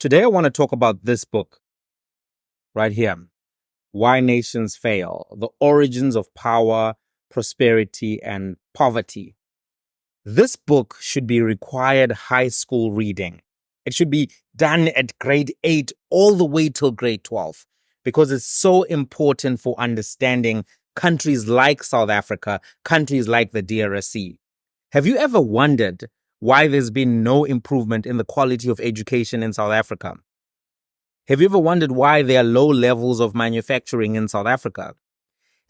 Today, I want to talk about this book right here, Why Nations Fail, The Origins of Power, Prosperity, and Poverty. This book should be required high school reading. It should be done at grade 8 all the way till grade 12 because it's so important for understanding countries like South Africa, countries like the DRC. Have you ever wondered why there's been no improvement in the quality of education in South Africa? Have you ever wondered why there are low levels of manufacturing in South Africa?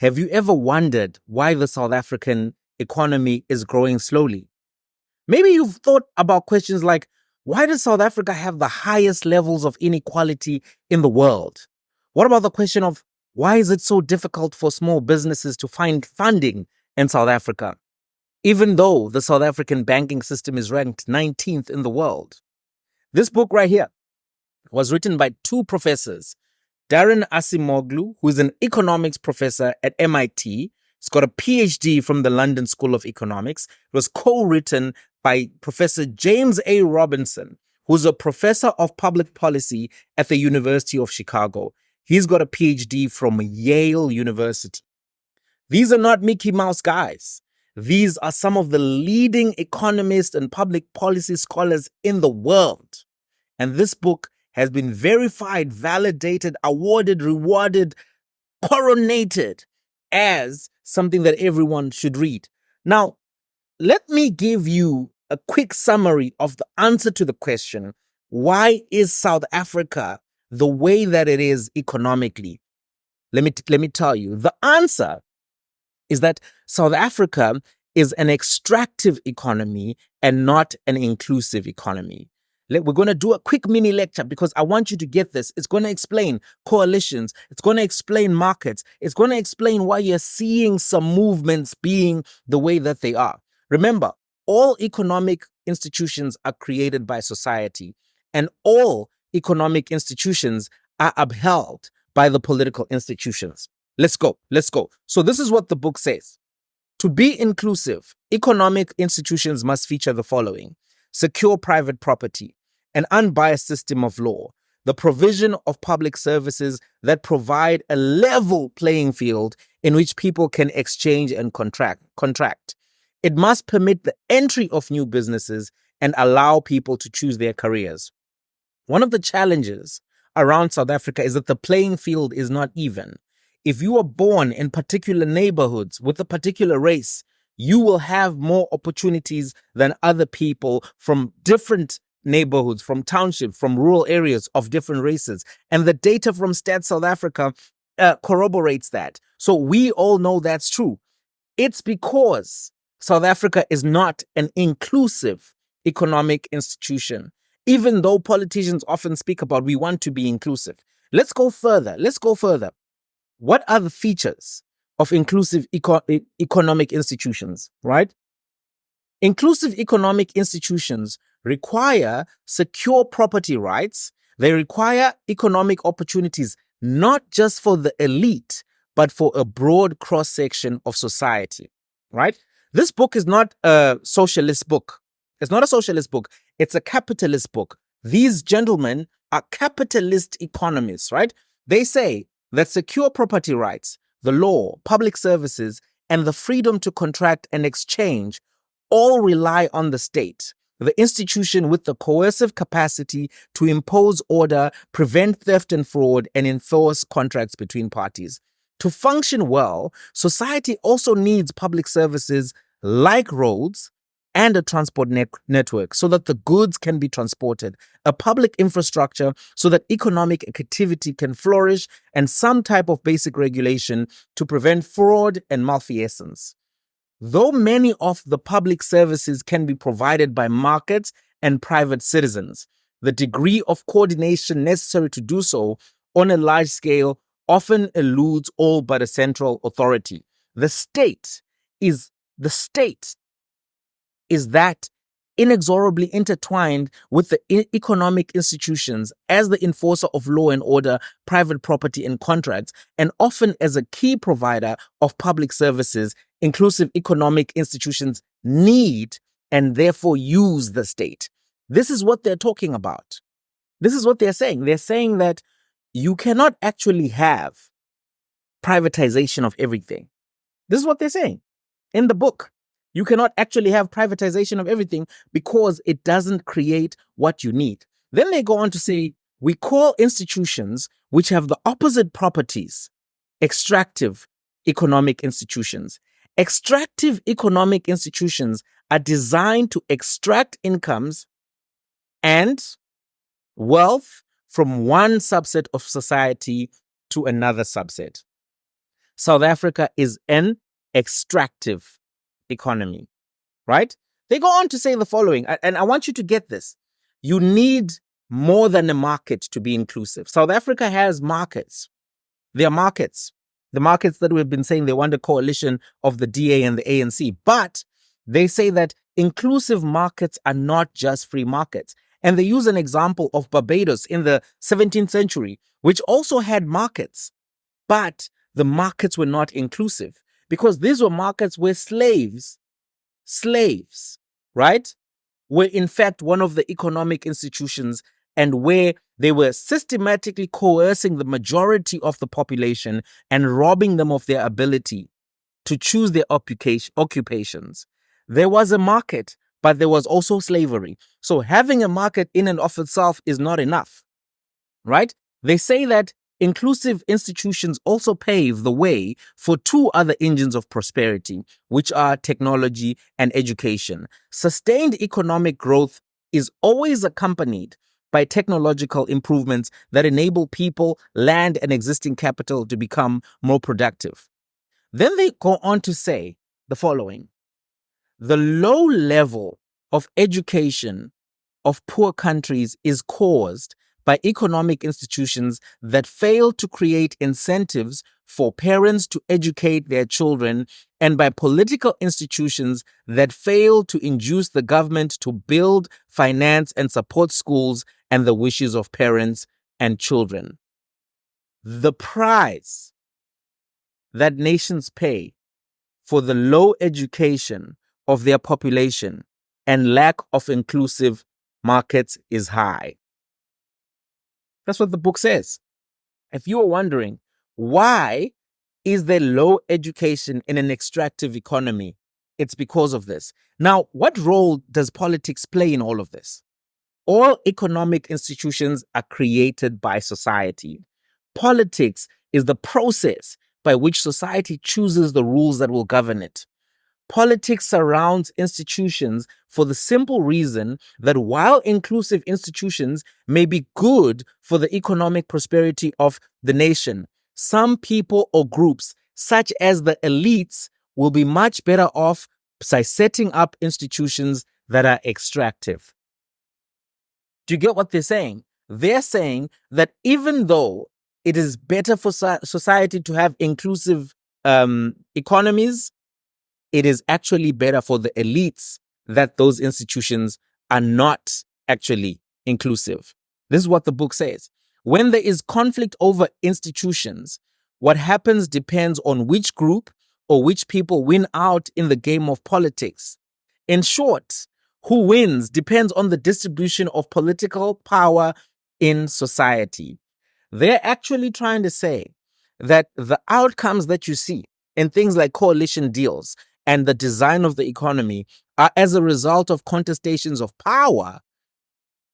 Have you ever wondered why the South African economy is growing slowly? Maybe you've thought about questions like, why does South Africa have the highest levels of inequality in the world? What about the question of why is it so difficult for small businesses to find funding in South Africa, even though the South African banking system is ranked 19th in the world? This book right here was written by two professors, Darren Acemoglu, who is an economics professor at MIT. He's got a PhD from the London School of Economics. It was co-written by Professor James A. Robinson, who's a professor of public policy at the University of Chicago. He's got a PhD from Yale University. These are not Mickey Mouse guys. These are some of the leading economists and public policy scholars in the world. And this book has been verified, validated, awarded, rewarded, coronated as something that everyone should read. Now, let me give you a quick summary of the answer to the question, why is South Africa the way that it is economically? Let me tell you, the answer is that South Africa is an extractive economy and not an inclusive economy. We're going to do a quick mini lecture because I want you to get this. It's going to explain coalitions. It's going to explain markets. It's going to explain why you're seeing some movements being the way that they are. Remember, all economic institutions are created by society, and all economic institutions are upheld by the political institutions. Let's go. So this is what the book says. To be inclusive, economic institutions must feature the following: secure private property, an unbiased system of law, the provision of public services that provide a level playing field in which people can exchange and contract. It must permit the entry of new businesses and allow people to choose their careers. One of the challenges around South Africa is that the playing field is not even. If you are born in particular neighborhoods with a particular race, you will have more opportunities than other people from different neighborhoods, from townships, from rural areas of different races. And the data from Stats South Africa corroborates that. So we all know that's true. It's because South Africa is not an inclusive economic institution, even though politicians often speak about we want to be inclusive. Let's go further. What are the features of inclusive economic institutions, right? Inclusive economic institutions require secure property rights. They require economic opportunities, not just for the elite, but for a broad cross-section of society, right? This book is not a socialist book. It's not a socialist book. It's a capitalist book. These gentlemen are capitalist economists, right? They say that secure property rights, the law, public services, and the freedom to contract and exchange all rely on the state, the institution with the coercive capacity to impose order, prevent theft and fraud, and enforce contracts between parties. To function well, society also needs public services like roads and a transport network so that the goods can be transported, a public infrastructure so that economic activity can flourish, and some type of basic regulation to prevent fraud and malfeasance. Though many of the public services can be provided by markets and private citizens, the degree of coordination necessary to do so on a large scale often eludes all but a central authority. The state is that inexorably intertwined with the economic institutions as the enforcer of law and order, private property and contracts, and often as a key provider of public services. Inclusive economic institutions need and therefore use the state. This is what they're talking about. This is what they're saying. They're saying that you cannot actually have privatization of everything. This is what they're saying in the book. You cannot actually have privatization of everything because it doesn't create what you need. Then they go on to say, we call institutions which have the opposite properties extractive economic institutions. Extractive economic institutions are designed to extract incomes and wealth from one subset of society to another subset. South Africa is an extractive economy, right? They go on to say the following, and I want you to get this. You need more than a market to be inclusive. South Africa has markets. There are markets. The markets that we've been saying they want a coalition of the DA and the ANC. But they say that inclusive markets are not just free markets. And they use an example of Barbados in the 17th century, which also had markets. But the markets were not inclusive because these were markets where slaves, right, were in fact one of the economic institutions and where they were systematically coercing the majority of the population and robbing them of their ability to choose their occupations. There was a market, but there was also slavery. So having a market in and of itself is not enough, right? They say that inclusive institutions also pave the way for two other engines of prosperity, which are technology and education. Sustained economic growth is always accompanied by technological improvements that enable people, land, and existing capital to become more productive. Then they go on to say the following: the low level of education of poor countries is caused by economic institutions that fail to create incentives for parents to educate their children and by political institutions that fail to induce the government to build, finance, and support schools and the wishes of parents and children. The price that nations pay for the low education of their population and lack of inclusive markets is high. That's what the book says. If you are wondering, why is there low education in an extractive economy? It's because of this. Now, what role does politics play in all of this? All economic institutions are created by society. Politics is the process by which society chooses the rules that will govern it. Politics surrounds institutions for the simple reason that while inclusive institutions may be good for the economic prosperity of the nation, some people or groups, such as the elites, will be much better off by setting up institutions that are extractive. Do you get what they're saying? They're saying that even though it is better for society to have inclusive economies, it is actually better for the elites that those institutions are not actually inclusive. This is what the book says. When there is conflict over institutions, what happens depends on which group or which people win out in the game of politics. In short, who wins depends on the distribution of political power in society. They're actually trying to say that the outcomes that you see in things like coalition deals and the design of the economy are as a result of contestations of power,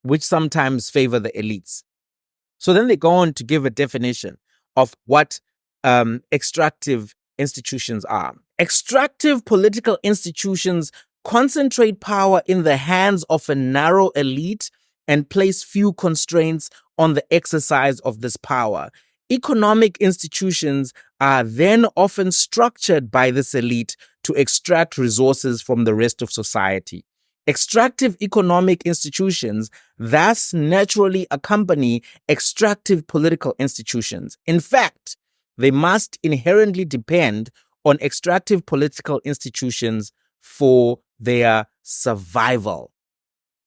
which sometimes favor the elites. So then they go on to give a definition of what extractive institutions are. Extractive political institutions concentrate power in the hands of a narrow elite and place few constraints on the exercise of this power. Economic institutions are then often structured by this elite to extract resources from the rest of society. Extractive economic institutions thus naturally accompany extractive political institutions. In fact, they must inherently depend on extractive political institutions for their survival.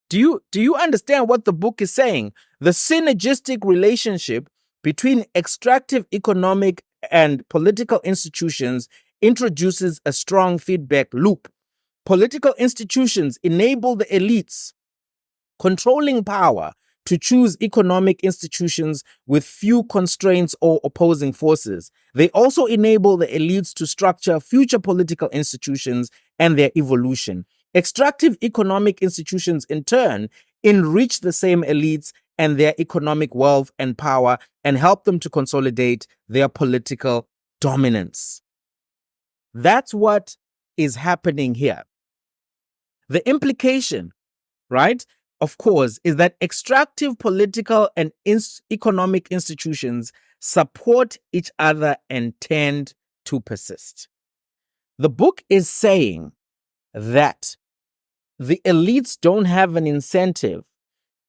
Do you understand what the book is saying? The synergistic relationship between extractive economic and political institutions introduces a strong feedback loop. Political institutions enable the elites controlling power to choose economic institutions with few constraints or opposing forces. They also enable the elites to structure future political institutions and their evolution. Extractive economic institutions, in turn, enrich the same elites and their economic wealth and power and help them to consolidate their political dominance. That's what is happening here. The implication, right, of course, is that extractive political and economic institutions support each other and tend to persist. The book is saying that the elites don't have an incentive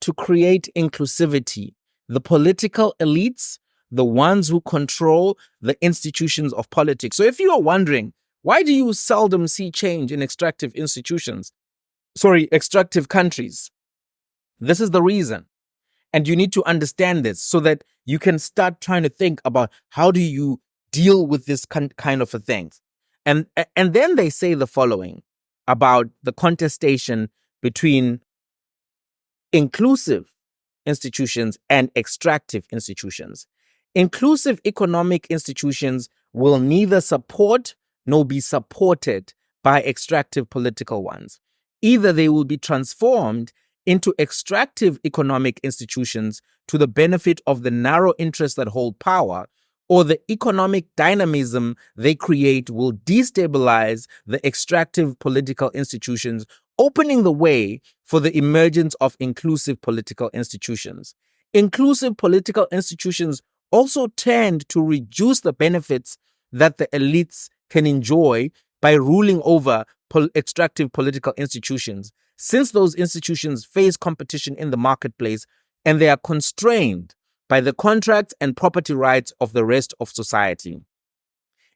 to create inclusivity. The political elites, the ones who control the institutions of politics. So if you are wondering, why do you seldom see change in extractive countries? This is the reason. And you need to understand this so that you can start trying to think about how do you deal with this kind of a thing. And then they say the following about the contestation between inclusive institutions and extractive institutions. Inclusive economic institutions will neither support nor be supported by extractive political ones. Either they will be transformed into extractive economic institutions to the benefit of the narrow interests that hold power, or the economic dynamism they create will destabilize the extractive political institutions, opening the way for the emergence of inclusive political institutions. Inclusive political institutions also tend to reduce the benefits that the elites can enjoy by ruling over extractive political institutions, since those institutions face competition in the marketplace and they are constrained by the contracts and property rights of the rest of society.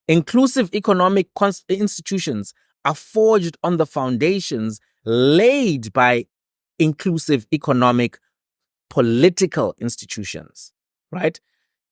Inclusive economic institutions are forged on the foundations laid by inclusive economic political institutions, right?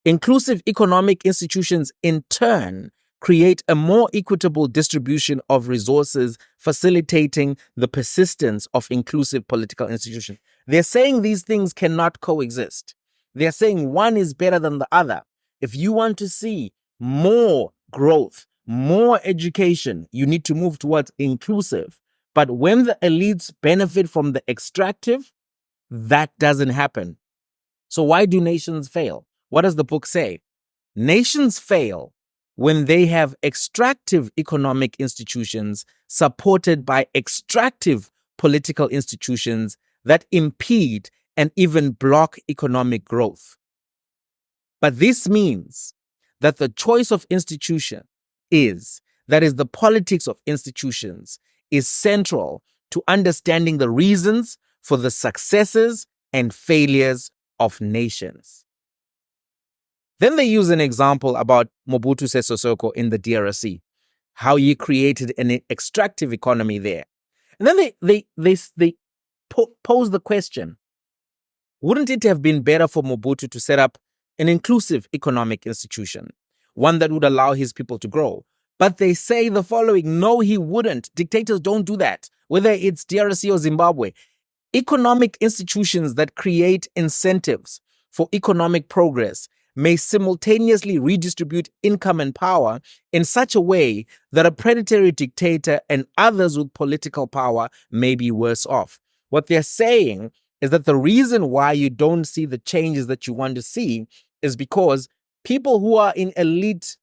Inclusive economic institutions, in turn, create a more equitable distribution of resources, facilitating the persistence of inclusive political institutions. They're saying these things cannot coexist. They're saying one is better than the other. If you want to see more growth, more education, you need to move towards inclusive. But when the elites benefit from the extractive, that doesn't happen. So why do nations fail? What does the book say? Nations fail when they have extractive economic institutions supported by extractive political institutions that impede and even block economic growth. But this means that the choice of institution that is the politics of institutions, is central to understanding the reasons for the successes and failures of nations. Then they use an example about Mobutu Sese Seko in the DRC, how he created an extractive economy there. And then they pose the question, wouldn't it have been better for Mobutu to set up an inclusive economic institution, one that would allow his people to grow? But they say the following, no, he wouldn't. Dictators don't do that, whether it's DRC or Zimbabwe. Economic institutions that create incentives for economic progress may simultaneously redistribute income and power in such a way that a predatory dictator and others with political power may be worse off. What they're saying is that the reason why you don't see the changes that you want to see is because people who are in elite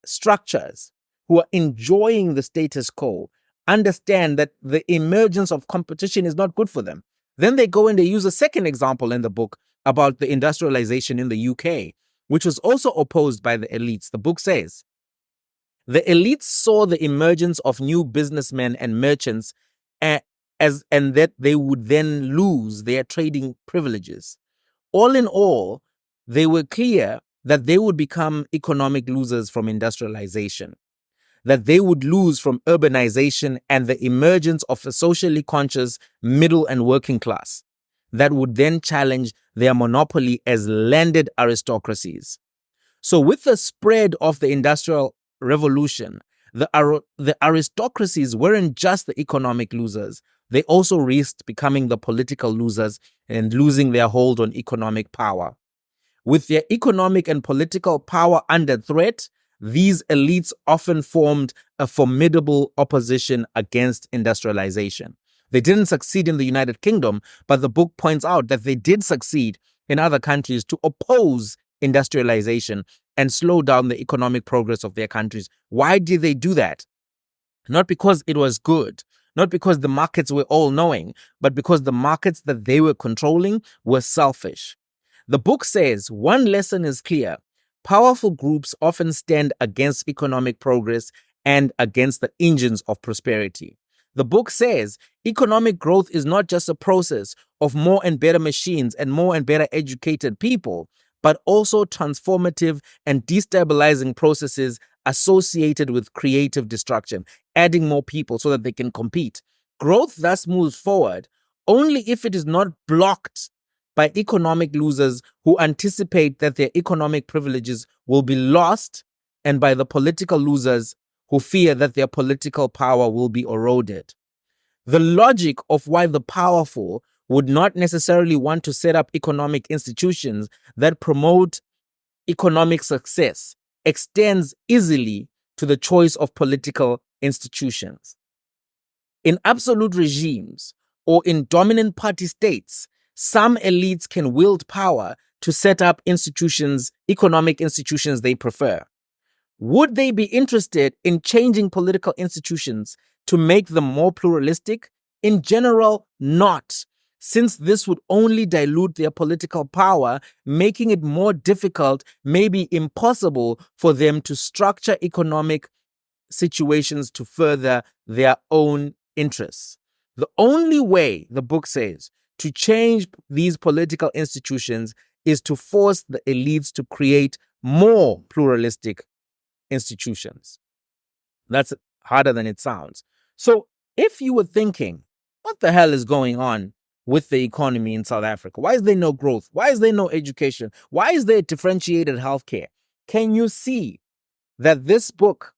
structures, who are enjoying the status quo, understand that the emergence of competition is not good for them. Then they go and they use a second example in the book about the industrialization in the UK, which was also opposed by the elites. The book says, the elites saw the emergence of new businessmen and merchants and that they would then lose their trading privileges. All in all, they were clear that they would become economic losers from industrialization, that they would lose from urbanization and the emergence of a socially conscious middle and working class that would then challenge their monopoly as landed aristocracies. So with the spread of the Industrial Revolution, the aristocracies weren't just the economic losers. they also risked becoming the political losers and losing their hold on economic power. With their economic and political power under threat, these elites often formed a formidable opposition against industrialization. They didn't succeed in the United Kingdom, but the book points out that they did succeed in other countries to oppose industrialization and slow down the economic progress of their countries. Why did they do that? Not because it was good, not because the markets were all knowing, but because the markets that they were controlling were selfish. The book says one lesson is clear. Powerful groups often stand against economic progress and against the engines of prosperity. The book says economic growth is not just a process of more and better machines and more and better educated people, but also transformative and destabilizing processes associated with creative destruction, adding more people so that they can compete. Growth thus moves forward only if it is not blocked by economic losers who anticipate that their economic privileges will be lost, and by the political losers who fear that their political power will be eroded. The logic of why the powerful would not necessarily want to set up economic institutions that promote economic success extends easily to the choice of political institutions. In absolute regimes or in dominant party states, some elites can wield power to set up institutions, economic institutions they prefer. Would they be interested in changing political institutions to make them more pluralistic? In general, not, since this would only dilute their political power, making it more difficult, maybe impossible, for them to structure economic situations to further their own interests. The only way, the book says, to change these political institutions is to force the elites to create more pluralistic institutions. That's harder than it sounds. So if you were thinking, what the hell is going on with the economy in South Africa? Why is there no growth? Why is there no education? Why is there differentiated healthcare? Can you see that this book,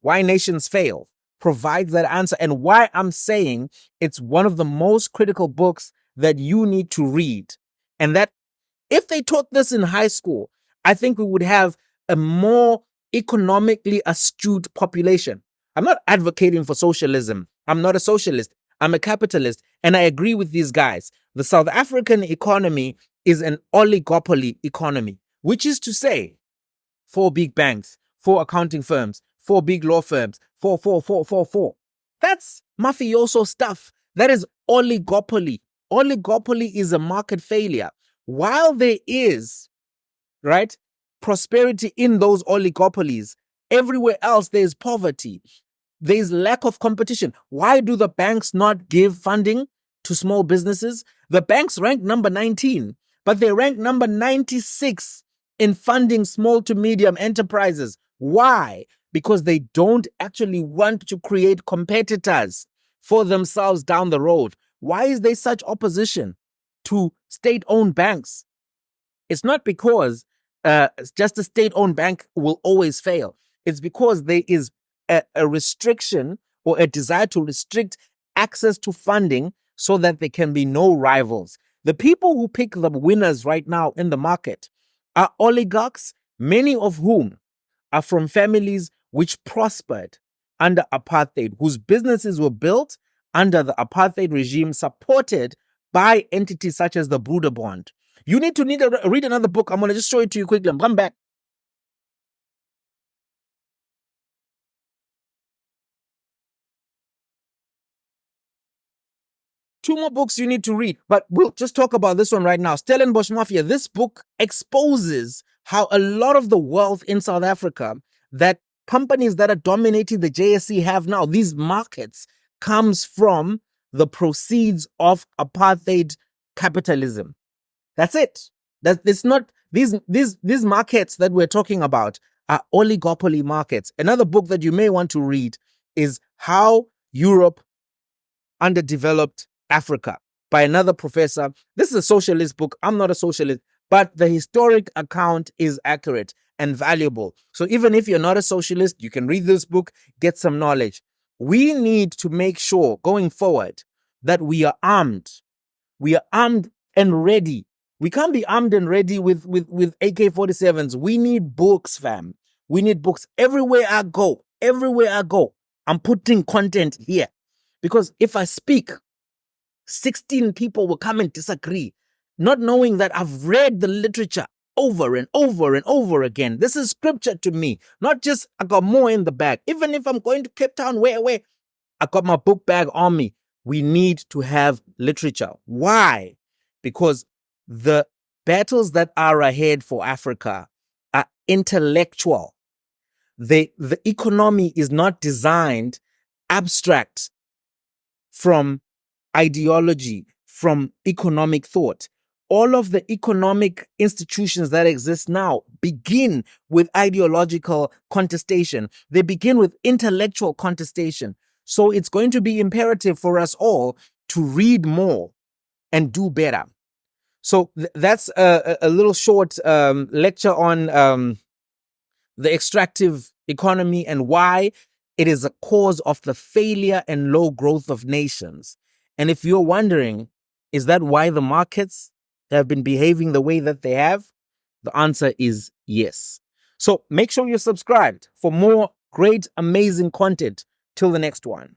Why Nations Fail, provides that answer, and why I'm saying it's one of the most critical books that you need to read? And that if they taught this in high school, I think we would have a more economically astute population. I'm not advocating for socialism. I'm not a socialist. I'm a capitalist. And I agree with these guys. The South African economy is an oligopoly economy, which is to say, 4 big banks, 4 accounting firms, 4 big law firms, 4. That's mafioso stuff. That is oligopoly. Oligopoly is a market failure. While there is, right, prosperity in those oligopolies, everywhere else there is poverty. There is lack of competition. Why do the banks not give funding to small businesses? The banks rank number 19, but they rank number 96 in funding small to medium enterprises. Why? Because they don't actually want to create competitors for themselves down the road. Why is there such opposition to state-owned banks? It's not because just a state-owned bank will always fail. It's because there is a restriction or a desire to restrict access to funding so that there can be no rivals. The people who pick the winners right now in the market are oligarchs, many of whom are from families which prospered under apartheid, whose businesses were built under the apartheid regime, supported by entities such as the Broederbond. You need to read another book. I'm going to just show it to you quickly. I'm coming back. 2 more books you need to read, but we'll just talk about this one right now. Stellenbosch Mafia. This book exposes how a lot of the wealth in South Africa that companies that are dominating the JSE have now, these markets, comes from the proceeds of apartheid capitalism. That's it. That it's not these markets that we're talking about are oligopoly markets. Another book that you may want to read is How Europe Underdeveloped Africa by another professor. This is a socialist book. I'm not a socialist, but the historic account is accurate and valuable. So even if you're not a socialist, you can read this book, get some knowledge. We need to make sure going forward that we are armed. We are armed and ready. We can't be armed and ready with AK-47s. We need books, fam. We need books. Everywhere I go, I'm putting content here. Because if I speak, 16 people will come and disagree, not knowing that I've read the literature over and over and over again. This is scripture to me, not just I got more in the bag. Even if I'm going to Cape Town, where I got my book bag on me, we need to have literature. Why? Because the battles that are ahead for Africa are intellectual. The economy is not designed abstract from ideology, from economic thought. All of the economic institutions that exist now begin with ideological contestation. They begin with intellectual contestation. So it's going to be imperative for us all to read more and do better. So that's a little short lecture on the extractive economy and why it is a cause of the failure and low growth of nations. And if you're wondering, is that why the markets have been behaving the way that they have? The answer is yes. So make sure you're subscribed for more great, amazing content. Till the next one.